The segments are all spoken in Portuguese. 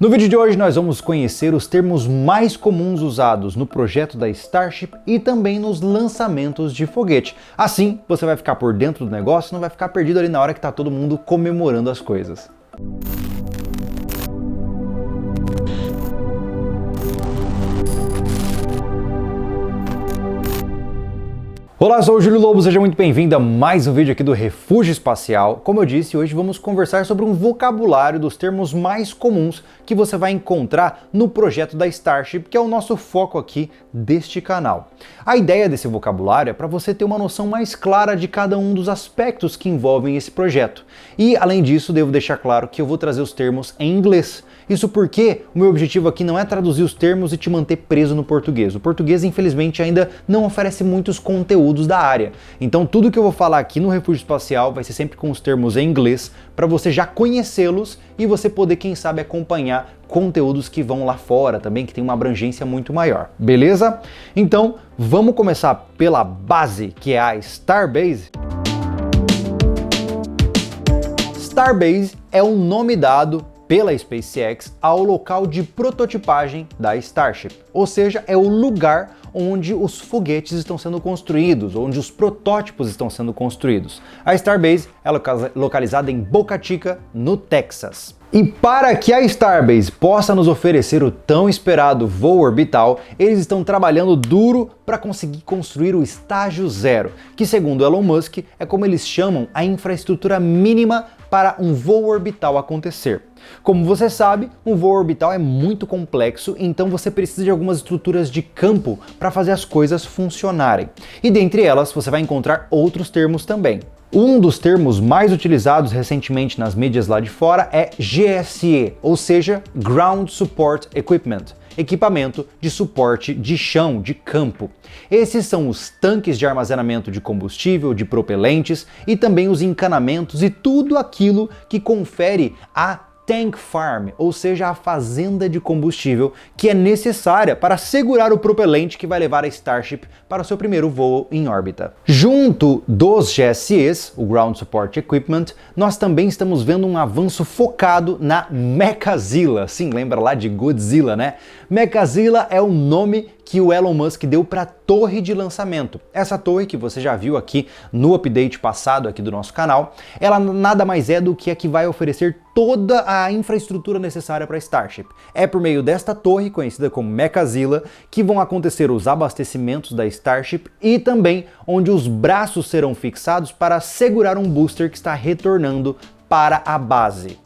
No vídeo de hoje nós vamos conhecer os termos mais comuns usados no projeto da Starship e também nos lançamentos de foguete. Assim, você vai ficar por dentro do negócio e não vai ficar perdido ali na hora que está todo mundo comemorando as coisas. Olá, eu sou o Júlio Lobo, seja muito bem-vindo a mais um vídeo aqui do Refúgio Espacial. Como eu disse, hoje vamos conversar sobre um vocabulário dos termos mais comuns que você vai encontrar no projeto da Starship, que é o nosso foco aqui deste canal. A ideia desse vocabulário é para você ter uma noção mais clara de cada um dos aspectos que envolvem esse projeto. E, além disso, devo deixar claro que eu vou trazer os termos em inglês. Isso porque o meu objetivo aqui não é traduzir os termos e te manter preso no português. O português, infelizmente, ainda não oferece muitos conteúdos da área. Então, tudo que eu vou falar aqui no Refúgio Espacial vai ser sempre com os termos em inglês, para você já conhecê-los e você poder, quem sabe, acompanhar conteúdos que vão lá fora também, que tem uma abrangência muito maior. Beleza? Então, vamos começar pela base, que é a Starbase. Starbase é o nome dado pela SpaceX ao local de prototipagem da Starship, ou seja, é o lugar onde os foguetes estão sendo construídos, onde os protótipos estão sendo construídos. A Starbase é localizada em Boca Chica, no Texas. E para que a Starbase possa nos oferecer o tão esperado voo orbital, eles estão trabalhando duro para conseguir construir o estágio zero, que segundo Elon Musk é como eles chamam a infraestrutura mínima para um voo orbital acontecer. Como você sabe, um voo orbital é muito complexo, então você precisa de algumas estruturas de campo para fazer as coisas funcionarem. E dentre elas você vai encontrar outros termos também. Um dos termos mais utilizados recentemente nas mídias lá de fora é GSE, ou seja, Ground Support Equipment, equipamento de suporte de chão, de campo. Esses são os tanques de armazenamento de combustível, de propelentes e também os encanamentos e tudo aquilo que confere a Tank Farm, ou seja, a fazenda de combustível que é necessária para segurar o propelente que vai levar a Starship para o seu primeiro voo em órbita. Junto dos GSEs, o Ground Support Equipment, nós também estamos vendo um avanço focado na Mechazilla. Sim, lembra lá de Godzilla, né? Mechazilla é o nome que o Elon Musk deu para a torre de lançamento. Essa torre que você já viu aqui no update passado aqui do nosso canal, ela nada mais é do que a que vai oferecer toda a infraestrutura necessária para a Starship. É por meio desta torre, conhecida como Mechazilla, que vão acontecer os abastecimentos da Starship e também onde os braços serão fixados para segurar um booster que está retornando para a base.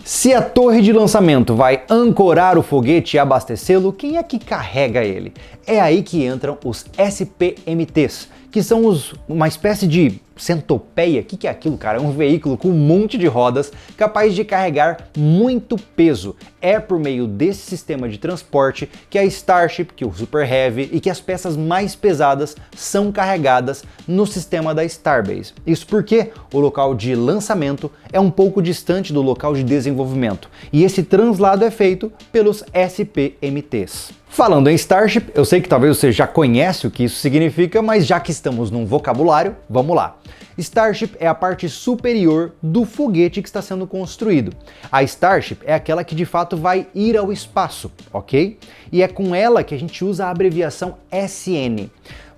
Se a torre de lançamento vai ancorar o foguete e abastecê-lo, quem é que carrega ele? É aí que entram os SPMTs, que são uma espécie de centopeia. O que é aquilo, cara? É um veículo com um monte de rodas capaz de carregar muito peso. É por meio desse sistema de transporte que a Starship, que o Super Heavy e que as peças mais pesadas são carregadas no sistema da Starbase. Isso porque o local de lançamento é um pouco distante do local de desenvolvimento e esse translado é feito pelos SPMTs. Falando em Starship, eu sei que talvez você já conhece o que isso significa, mas já que estamos num vocabulário, vamos lá. Starship é a parte superior do foguete que está sendo construído. A Starship é aquela que de fato vai ir ao espaço, ok? E é com ela que a gente usa a abreviação SN.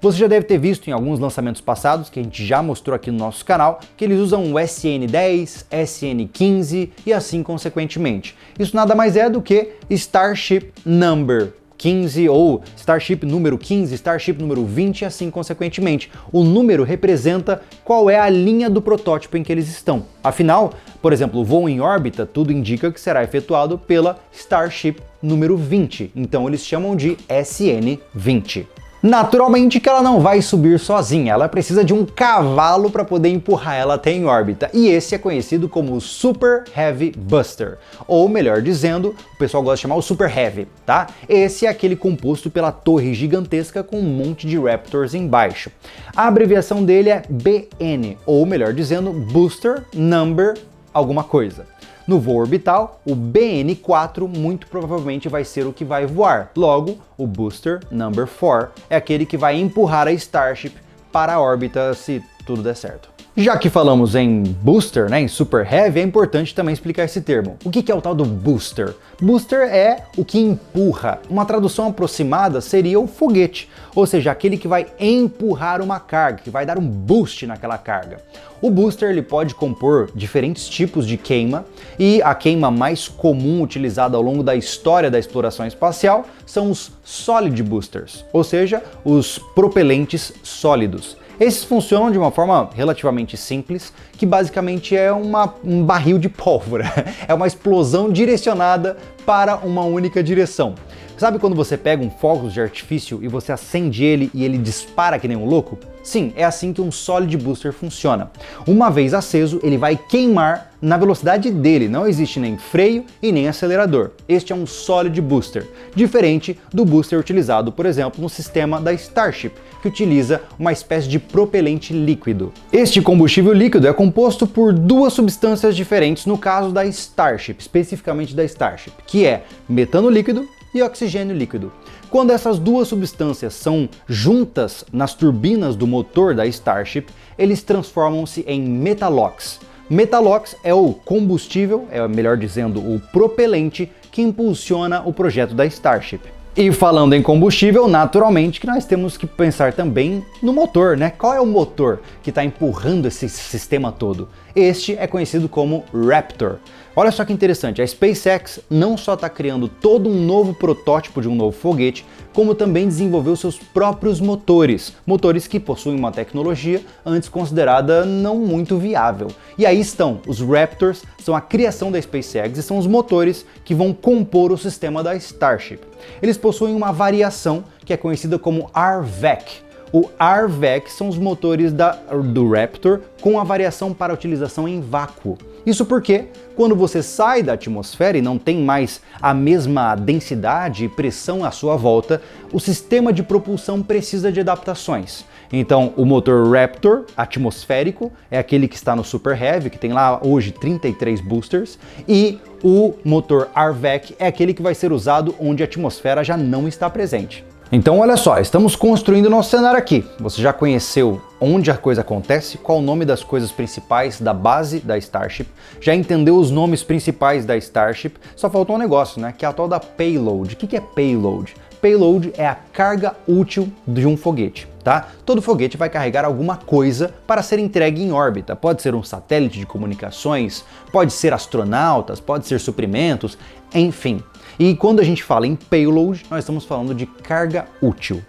Você já deve ter visto em alguns lançamentos passados, que a gente já mostrou aqui no nosso canal, que eles usam o SN10, SN15 e assim consequentemente. Isso nada mais é do que Starship Number 15 ou Starship número 15, Starship número 20 e assim consequentemente. O número representa qual é a linha do protótipo em que eles estão. Afinal, por exemplo, o voo em órbita, tudo indica que será efetuado pela Starship número 20, então eles chamam de SN20. Naturalmente que ela não vai subir sozinha, ela precisa de um cavalo para poder empurrar ela até em órbita, e esse é conhecido como o Super Heavy Buster, ou melhor dizendo, o pessoal gosta de chamar o Super Heavy, tá? Esse é aquele composto pela torre gigantesca com um monte de Raptors embaixo. A abreviação dele é BN, ou melhor dizendo, Booster Number alguma coisa. No voo orbital, o BN4 muito provavelmente vai ser o que vai voar. Logo, o Booster Number 4 é aquele que vai empurrar a Starship para a órbita se tudo der certo. Já que falamos em booster, né, em super heavy, é importante também explicar esse termo. O que é o tal do booster? Booster é o que empurra. Uma tradução aproximada seria o foguete, ou seja, aquele que vai empurrar uma carga, que vai dar um boost naquela carga. O booster ele pode compor diferentes tipos de queima, e a queima mais comum utilizada ao longo da história da exploração espacial são os solid boosters, ou seja, os propelentes sólidos. Esses funcionam de uma forma relativamente simples, que basicamente é um barril de pólvora. É uma explosão direcionada para uma única direção. Sabe quando você pega um fogo de artifício e você acende ele e ele dispara que nem um louco? Sim, é assim que um Solid Booster funciona. Uma vez aceso, ele vai queimar na velocidade dele, não existe nem freio e nem acelerador. Este é um Solid Booster, diferente do booster utilizado, por exemplo, no sistema da Starship, que utiliza uma espécie de propelente líquido. Este combustível líquido é composto por duas substâncias diferentes no caso da Starship, especificamente da Starship, que é metano líquido e oxigênio líquido. Quando essas duas substâncias são juntas nas turbinas do motor da Starship, eles transformam-se em metalox. Metalox é o combustível, melhor dizendo, o propelente que impulsiona o projeto da Starship. E falando em combustível, naturalmente que nós temos que pensar também no motor, né? Qual é o motor que está empurrando esse sistema todo? Este é conhecido como Raptor. Olha só que interessante, a SpaceX não só está criando todo um novo protótipo de um novo foguete, como também desenvolveu seus próprios motores, motores que possuem uma tecnologia antes considerada não muito viável. E aí estão, os Raptors são a criação da SpaceX e são os motores que vão compor o sistema da Starship. Eles possuem uma variação que é conhecida como RVEC. O RVEC são os motores do Raptor com a variação para utilização em vácuo. Isso porque, quando você sai da atmosfera e não tem mais a mesma densidade e pressão à sua volta, o sistema de propulsão precisa de adaptações. Então, o motor Raptor atmosférico é aquele que está no Super Heavy, que tem lá hoje 33 boosters, e o motor RVEC é aquele que vai ser usado onde a atmosfera já não está presente. Então olha só, estamos construindo o nosso cenário aqui. Você já conheceu onde a coisa acontece, qual o nome das coisas principais da base da Starship, já entendeu os nomes principais da Starship, só faltou um negócio, né? Que é a tal da payload. O que é payload? Payload é a carga útil de um foguete, tá? Todo foguete vai carregar alguma coisa para ser entregue em órbita. Pode ser um satélite de comunicações, pode ser astronautas, pode ser suprimentos, enfim. E quando a gente fala em payload, nós estamos falando de carga útil.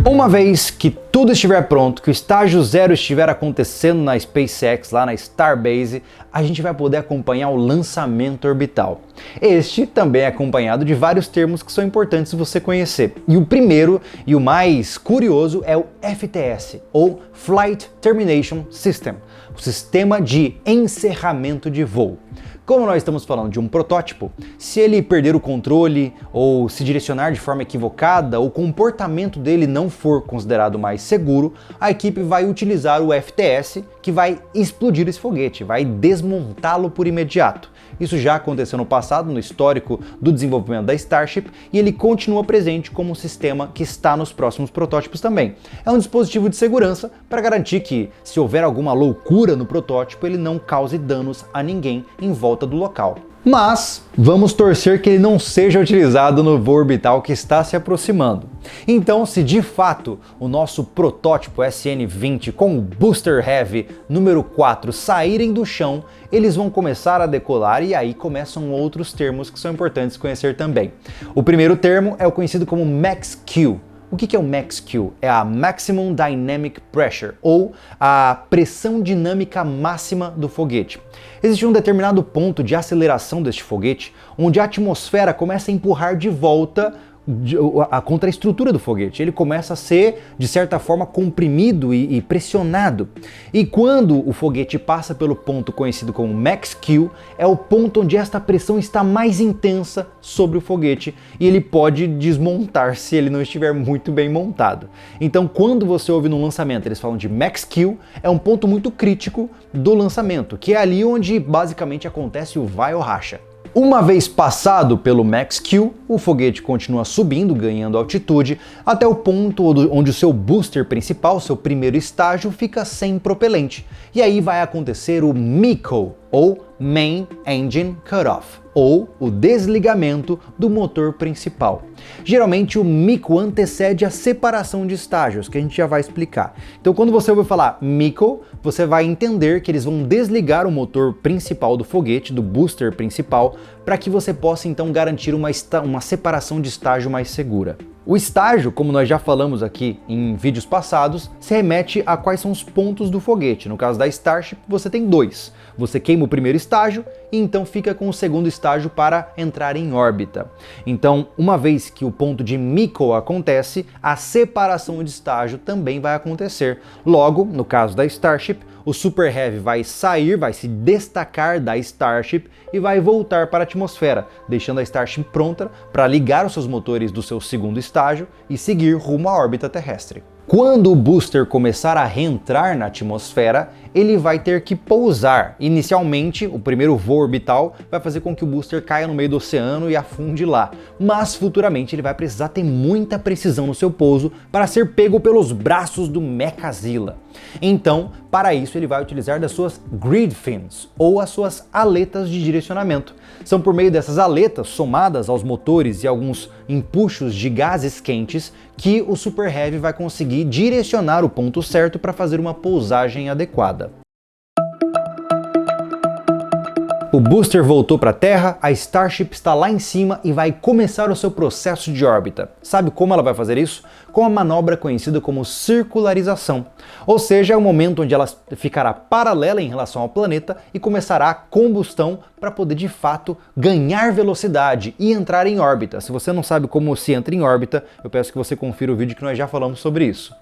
Uma vez que tudo estiver pronto, que o estágio 0 estiver acontecendo na SpaceX, lá na Starbase, a gente vai poder acompanhar o lançamento orbital. Este também é acompanhado de vários termos que são importantes você conhecer. E o primeiro e o mais curioso é o FTS, ou Flight Termination System, o sistema de encerramento de voo. Como nós estamos falando de um protótipo, se ele perder o controle ou se direcionar de forma equivocada, o comportamento dele não for considerado mais seguro, a equipe vai utilizar o FTS, que vai explodir esse foguete, vai desmontá-lo por imediato. Isso já aconteceu no passado, no histórico do desenvolvimento da Starship, e ele continua presente como um sistema que está nos próximos protótipos também. É um dispositivo de segurança para garantir que, se houver alguma loucura no protótipo, ele não cause danos a ninguém em volta do local. Mas vamos torcer que ele não seja utilizado no voo orbital que está se aproximando. Então, se de fato o nosso protótipo SN-20 com o Booster Heavy número 4 saírem do chão, eles vão começar a decolar e aí começam outros termos que são importantes conhecer também. O primeiro termo é o conhecido como Max-Q. O que é o Max-Q? É a Maximum Dynamic Pressure, ou a pressão dinâmica máxima do foguete. Existe um determinado ponto de aceleração deste foguete, onde a atmosfera começa a empurrar de volta contra a estrutura do foguete. Ele começa a ser, de certa forma, comprimido e pressionado. E quando o foguete passa pelo ponto conhecido como Max-Q, é o ponto onde esta pressão está mais intensa sobre o foguete e ele pode desmontar se ele não estiver muito bem montado. Então, quando você ouve no lançamento, eles falam de Max-Q, é um ponto muito crítico do lançamento, que é ali onde basicamente acontece o vai ou racha. Uma vez passado pelo Max-Q, o foguete continua subindo, ganhando altitude, até o ponto onde o seu booster principal, seu primeiro estágio, fica sem propelente. E aí vai acontecer o MECO, ou Main Engine Cutoff, ou o desligamento do motor principal. Geralmente o MECO antecede a separação de estágios, que a gente já vai explicar. Então quando você ouvir falar MECO, você vai entender que eles vão desligar o motor principal do foguete, do booster principal, para que você possa então garantir uma separação de estágio mais segura. O estágio, como nós já falamos aqui em vídeos passados, se remete a quais são os pontos do foguete. No caso da Starship, você tem dois. Você queima o primeiro estágio e então fica com o segundo estágio para entrar em órbita. Então, uma vez que o ponto de MECO acontece, a separação de estágio também vai acontecer. Logo, no caso da Starship, o Super Heavy vai sair, vai se destacar da Starship e vai voltar para a atmosfera, deixando a Starship pronta para ligar os seus motores do seu segundo estágio e seguir rumo à órbita terrestre. Quando o booster começar a reentrar na atmosfera, ele vai ter que pousar. Inicialmente, o primeiro voo orbital vai fazer com que o booster caia no meio do oceano e afunde lá, mas futuramente ele vai precisar ter muita precisão no seu pouso para ser pego pelos braços do Mechazilla. Então, para isso ele vai utilizar das suas grid fins, ou as suas aletas de direcionamento. São por meio dessas aletas, somadas aos motores e alguns empuxos de gases quentes, que o Super Heavy vai conseguir direcionar o ponto certo para fazer uma pousagem adequada. O booster voltou para a Terra, a Starship está lá em cima e vai começar o seu processo de órbita. Sabe como ela vai fazer isso? Com a manobra conhecida como circularização. Ou seja, é o momento onde ela ficará paralela em relação ao planeta e começará a combustão para poder de fato ganhar velocidade e entrar em órbita. Se você não sabe como se entra em órbita, eu peço que você confira o vídeo que nós já falamos sobre isso.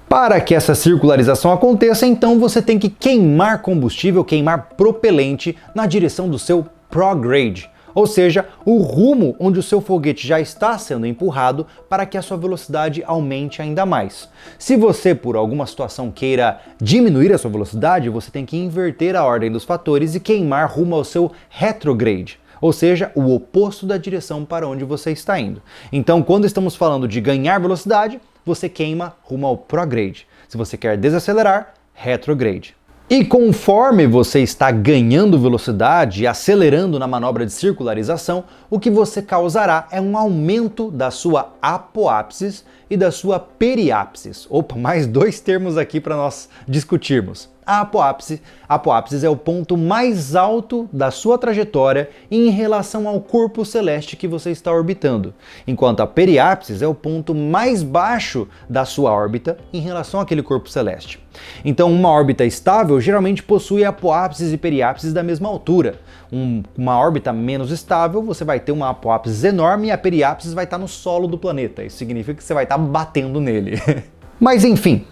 Para que essa circularização aconteça, então você tem que queimar combustível, queimar propelente na direção do seu prograde, ou seja, o rumo onde o seu foguete já está sendo empurrado para que a sua velocidade aumente ainda mais. Se você, por alguma situação, queira diminuir a sua velocidade, você tem que inverter a ordem dos fatores e queimar rumo ao seu retrograde, ou seja, o oposto da direção para onde você está indo. Então, quando estamos falando de ganhar velocidade, você queima rumo ao prograde. Se você quer desacelerar, retrograde. E conforme você está ganhando velocidade e acelerando na manobra de circularização, o que você causará é um aumento da sua apoapsis e da sua periapsis. Opa, mais dois termos aqui para nós discutirmos. A apoapsis é o ponto mais alto da sua trajetória em relação ao corpo celeste que você está orbitando, enquanto a periapsis é o ponto mais baixo da sua órbita em relação àquele corpo celeste. Então, uma órbita estável geralmente possui apoapsis e periapsis da mesma altura. Uma órbita menos estável, você vai ter uma apoapsis enorme e a periapsis vai estar no solo do planeta. Isso significa que você vai estar batendo nele. Mas enfim,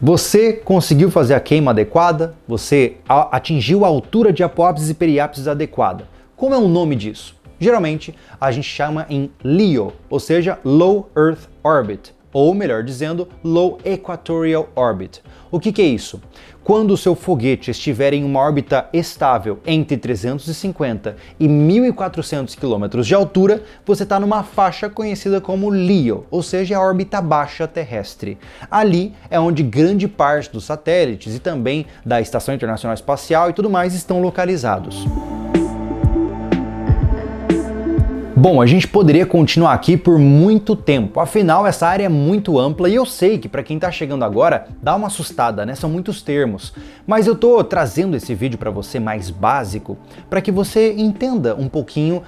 você conseguiu fazer a queima adequada, você atingiu a altura de apoapsis e periapsis adequada. Como é o nome disso? Geralmente a gente chama em LEO, ou seja, Low Earth Orbit, ou melhor dizendo, Low Equatorial Orbit. O que é isso? Quando o seu foguete estiver em uma órbita estável entre 350 e 1.400 km de altura, você está numa faixa conhecida como LEO, ou seja, a órbita baixa terrestre. Ali é onde grande parte dos satélites e também da Estação Internacional Espacial e tudo mais estão localizados. Bom, a gente poderia continuar aqui por muito tempo, afinal essa área é muito ampla e eu sei que para quem está chegando agora dá uma assustada, né? São muitos termos, mas eu tô trazendo esse vídeo para você mais básico para que você entenda um pouquinho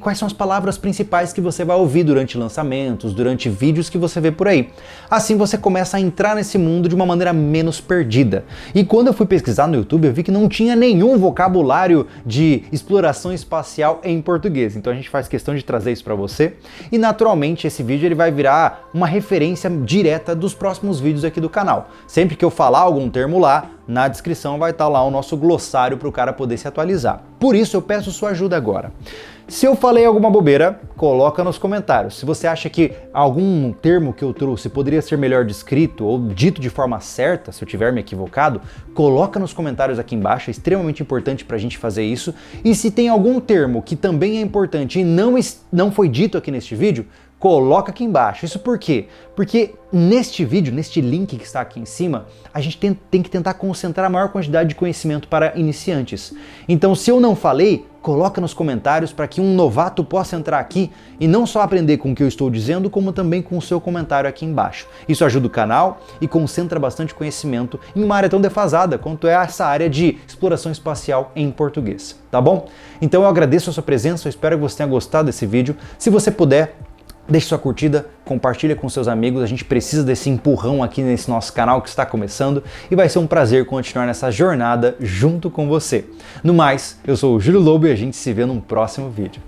quais são as palavras principais que você vai ouvir durante lançamentos, durante vídeos que você vê por aí. Assim você começa a entrar nesse mundo de uma maneira menos perdida. E quando eu fui pesquisar no YouTube eu vi que não tinha nenhum vocabulário de exploração espacial em português, então a gente faz questão de trazer isso para você e naturalmente esse vídeo ele vai virar uma referência direta dos próximos vídeos aqui do canal. Sempre que eu falar algum termo lá, na descrição vai estar lá o nosso glossário para o cara poder se atualizar. Por isso eu peço sua ajuda agora. Se eu falei alguma bobeira, coloca nos comentários. Se você acha que algum termo que eu trouxe poderia ser melhor descrito ou dito de forma certa, se eu tiver me equivocado, coloca nos comentários aqui embaixo, é extremamente importante para a gente fazer isso. E se tem algum termo que também é importante e não foi dito aqui neste vídeo, coloca aqui embaixo. Isso por quê? Porque neste vídeo, neste link que está aqui em cima, a gente tem que tentar concentrar a maior quantidade de conhecimento para iniciantes. Então, se eu não falei, coloca nos comentários para que um novato possa entrar aqui e não só aprender com o que eu estou dizendo, como também com o seu comentário aqui embaixo. Isso ajuda o canal e concentra bastante conhecimento em uma área tão defasada quanto é essa área de exploração espacial em português, tá bom? Então eu agradeço a sua presença, eu espero que você tenha gostado desse vídeo. Se você puder, deixe sua curtida, compartilha com seus amigos, a gente precisa desse empurrão aqui nesse nosso canal que está começando e vai ser um prazer continuar nessa jornada junto com você. No mais, eu sou o Júlio Lobo e a gente se vê num próximo vídeo.